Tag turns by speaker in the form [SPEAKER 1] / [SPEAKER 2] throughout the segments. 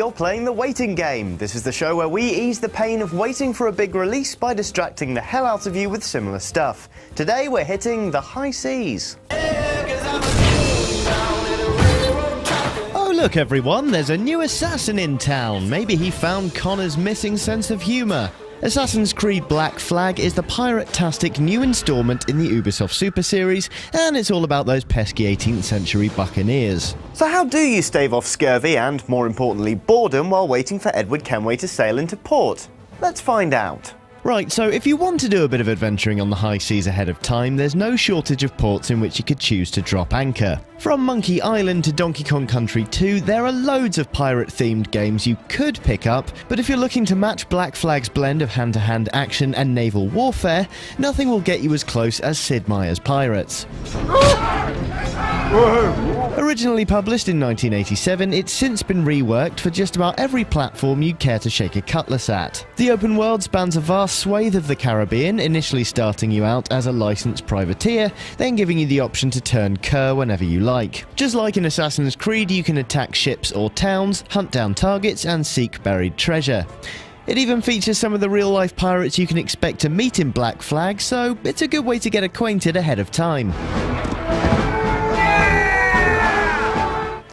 [SPEAKER 1] you're playing The Waiting Game. This is the show where we ease the pain of waiting for a big release by distracting the hell out of you with similar stuff. Today we're hitting the high seas.
[SPEAKER 2] Oh look everyone, there's a new assassin in town. Maybe he found Connor's missing sense of humour. Assassin's Creed Black Flag is the pirate-tastic new instalment in the Ubisoft Super Series, and it's all about those pesky 18th century buccaneers.
[SPEAKER 1] So how do you stave off scurvy and, more importantly, boredom while waiting for Edward Kenway to sail into port? Let's find out.
[SPEAKER 2] Right, so if you want to do a bit of adventuring on the high seas ahead of time, there's no shortage of ports in which you could choose to drop anchor. From Monkey Island to Donkey Kong Country 2, there are loads of pirate-themed games you could pick up, but if you're looking to match Black Flag's blend of hand-to-hand action and naval warfare, nothing will get you as close as Sid Meier's Pirates. Originally published in 1987, it's since been reworked for just about every platform you'd care to shake a cutlass at. The open world spans a vast swathe of the Caribbean, initially starting you out as a licensed privateer, then giving you the option to turn Kerr whenever you like. Just like in Assassin's Creed, you can attack ships or towns, hunt down targets, and seek buried treasure. It even features some of the real-life pirates you can expect to meet in Black Flag, so it's a good way to get acquainted ahead of time.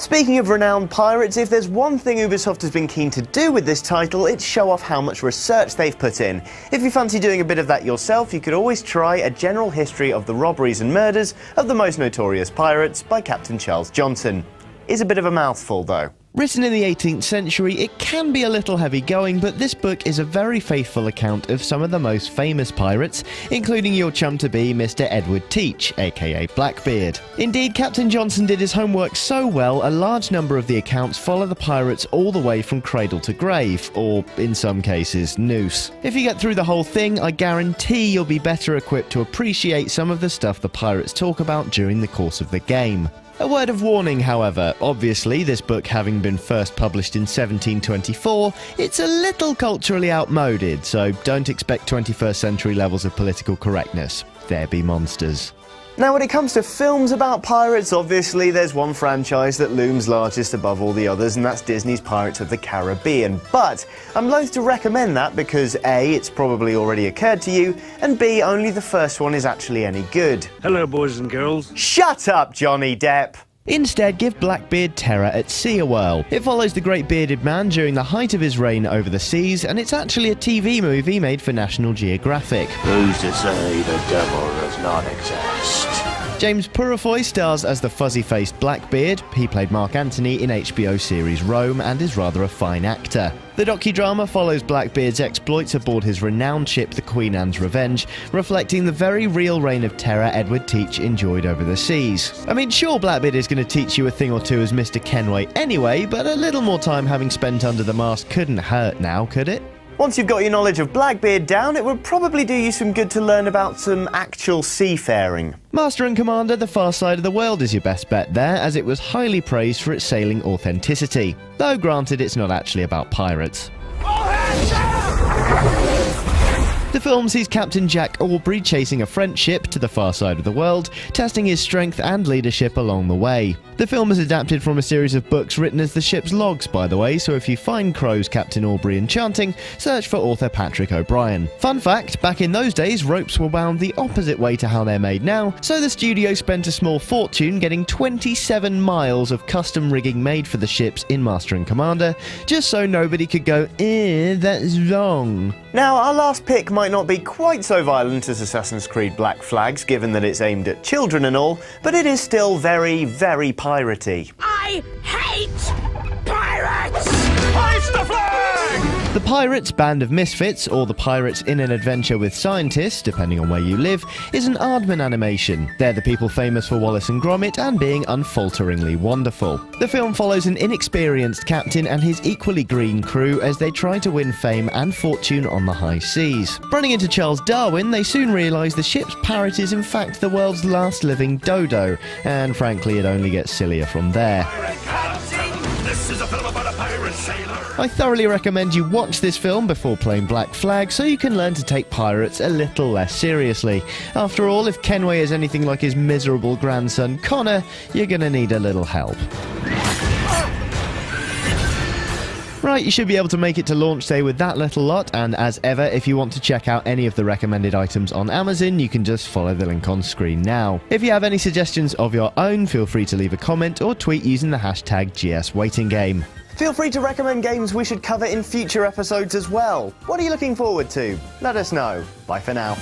[SPEAKER 1] Speaking of renowned pirates, if there's one thing Ubisoft has been keen to do with this title, it's show off how much research they've put in. If you fancy doing a bit of that yourself, you could always try A General History of the Robberies and Murders of the Most Notorious Pirates by Captain Charles Johnson. Is a bit of a mouthful though.
[SPEAKER 2] Written in the 18th century, it can be a little heavy-going, but this book is a very faithful account of some of the most famous pirates, including your chum-to-be Mr. Edward Teach, aka Blackbeard. Indeed, Captain Johnson did his homework so well, a large number of the accounts follow the pirates all the way from cradle to grave, or, in some cases, noose. If you get through the whole thing, I guarantee you'll be better equipped to appreciate some of the stuff the pirates talk about during the course of the game. A word of warning, however. Obviously, this book having been first published in 1724, it's a little culturally outmoded, so don't expect 21st century levels of political correctness. There be monsters.
[SPEAKER 1] Now, when it comes to films about pirates, obviously there's one franchise that looms largest above all the others, and that's Disney's Pirates of the Caribbean. But I'm loath to recommend that because A, it's probably already occurred to you, and B, only the first one is actually any good.
[SPEAKER 3] Hello, boys and girls.
[SPEAKER 1] Shut up, Johnny Depp!
[SPEAKER 2] Instead, give Blackbeard terror at sea a whirl. It follows the great bearded man during the height of his reign over the seas, and it's actually a TV movie made for National Geographic.
[SPEAKER 4] Who's to say the devil does not exist?
[SPEAKER 2] James Purefoy stars as the fuzzy-faced Blackbeard. He played Mark Antony in HBO series Rome and is rather a fine actor. The docudrama follows Blackbeard's exploits aboard his renowned ship the Queen Anne's Revenge, reflecting the very real reign of terror Edward Teach enjoyed over the seas. I mean, sure, Blackbeard is going to teach you a thing or two as Mr. Kenway anyway, but a little more time having spent under the mast couldn't hurt now, could it?
[SPEAKER 1] Once you've got your knowledge of Blackbeard down, it would probably do you some good to learn about some actual seafaring.
[SPEAKER 2] Master and Commander The Far Side of the World is your best bet there, as it was highly praised for its sailing authenticity. Though granted, it's not actually about pirates. The film sees Captain Jack Aubrey chasing a French ship to the far side of the world, testing his strength and leadership along the way. The film is adapted from a series of books written as the ship's logs, by the way, so if you find Crow's Captain Aubrey enchanting, search for author Patrick O'Brien. Fun fact, back in those days, ropes were wound the opposite way to how they're made now, so the studio spent a small fortune getting 27 miles of custom rigging made for the ships in Master and Commander, just so nobody could go, that's wrong.
[SPEAKER 1] Now, our last pick might not be quite so violent as Assassin's Creed Black Flags, given that it's aimed at children and all, but it is still very, very piratey.
[SPEAKER 5] I hate pirates!
[SPEAKER 3] Hoist the flag!
[SPEAKER 2] The Pirates, Band of Misfits, or The Pirates in an Adventure with Scientists, depending on where you live, is an Aardman animation. They're the people famous for Wallace and Gromit and being unfalteringly wonderful. The film follows an inexperienced captain and his equally green crew as they try to win fame and fortune on the high seas. Running into Charles Darwin, they soon realise the ship's parrot is in fact the world's last living dodo, and frankly it only gets sillier from there.
[SPEAKER 3] This is a film about a pirate sailor.
[SPEAKER 2] I thoroughly recommend you watch this film before playing Black Flag so you can learn to take pirates a little less seriously. After all, if Kenway is anything like his miserable grandson Connor, you're gonna need a little help. Right, you should be able to make it to launch day with that little lot, and as ever, if you want to check out any of the recommended items on Amazon, you can just follow the link on screen now. If you have any suggestions of your own, feel free to leave a comment or tweet using the hashtag GSWaitingGame.
[SPEAKER 1] Feel free to recommend games we should cover in future episodes as well. What are you looking forward to? Let us know. Bye for now.